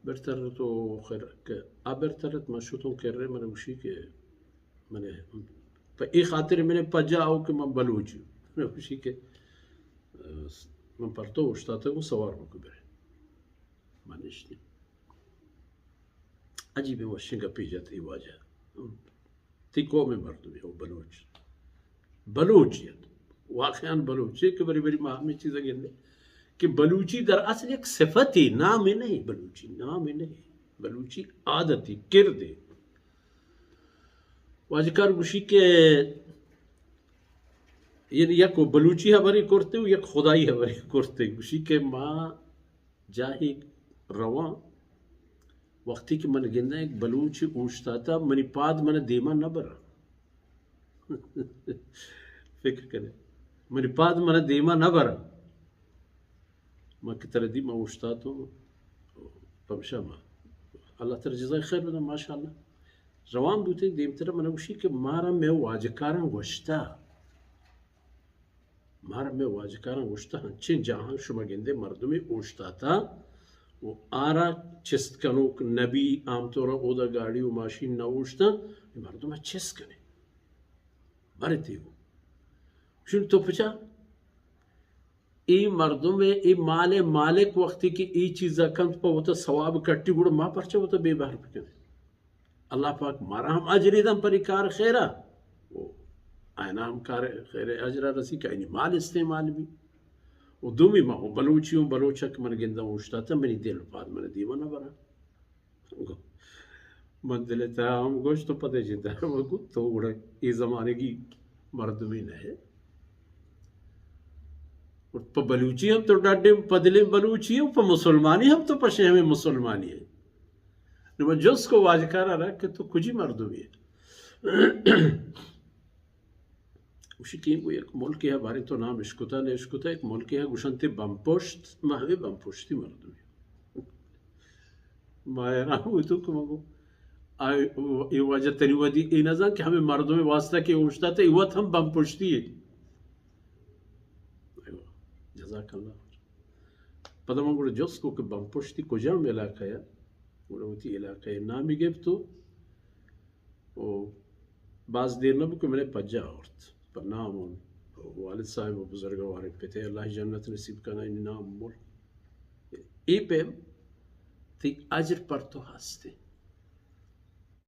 برترت و خير برترت ما شوتون كرر من وشي كي من فاي خاطر من بجا او كما بلوجي من وشي كي من پرتو وشتاته و سوار بكبر ما نشتي عجيب وشنگا پیجت ای واجه تی قوم مردمی او بلوچیت واقعا بلوچی کہ بڑی بڑی مہمی چیزیں گندے کہ بلوچی در اصل ایک صفت ہی نام ہی نہیں بلوچی نام ہی نہیں بلوچی عادت ہی کرد ہے واجکار گوشی کہ یک بلوچی ہبری کرتے ہو یک خدایی ہبری کرتے گوشی کہ ماں جاہی رواں وقتی کہ من گندہ ایک بلوچی اوشتا تھا منی پاد من دیما نہ برا فکر کرے منی پاد من دیما نہ برا ما کی طرح دیما اوشتا تو پمشا ما اللہ تر جزای خیر بنا ماشاءاللہ روان بوتے دیم طرح من اوشی کہ مارا میں واجکارا گوشتا مارا میں واجکارا گوشتا ہنچین جہاں شما گندے مردمی اوشتا تھا و آرا چست کنو نبی عام طورا اودا گاڑی و ماشین نوشتا مردم چست کنے برتی ہو شن تو پچا ای مردم ای مال مالک وقتی کی ای چیزا کند پا ہوتا ثواب کٹی گوڑا ما پرچا ہوتا بے بہر پکنے اللہ پاک مارا ہم اجری دم پری کار خیرہ آئینا ہم کار خیر اجرہ رسی کہ اینی مال استعمال بھی و دومی ما ہوں بلوچی ہوں بلوچک من گندہ ہوشتا تھا منی دل پاد من دیوانا برا من دلتا ہم گوشت تو پتہ جیتا ہے وہ تو گوڑا ای زمانے کی مردمی نہیں ہے اور پا بلوچی ہم تو ڈاڈے پدلے بلوچی ہم پا مسلمانی ہم تو پشے ہمیں مسلمانی ہے نو جس کو واجکارا رہا کہ تو کجی مردمی ہے وشی کہ ایک ملک ہے باری تو نام اشکتا نے اشکتا ایک ملک ہے گوشنتے بمپشت مہوی بمپشتی مردمی ماہران ہوئی تو کمگو یہ وجہ تری ودی ای نظام کہ ہمیں مردوں میں واسطہ کے اوشتا تھا ایوات ہم بمپشتی ہے جزاک اللہ پتہ من گوڑا جس کو کہ بمپشتی کجا میں علاقہ ہے گوڑا ہوتی علاقہ ہے نامی گیب تو بعض دیر نبو کہ میں نے پجا آورت پر نام والد صاحب و بزرگواری پیتے اللہ جنت نصیب کرنا ان نام مول ای پہ تی اجر پر تو ہستے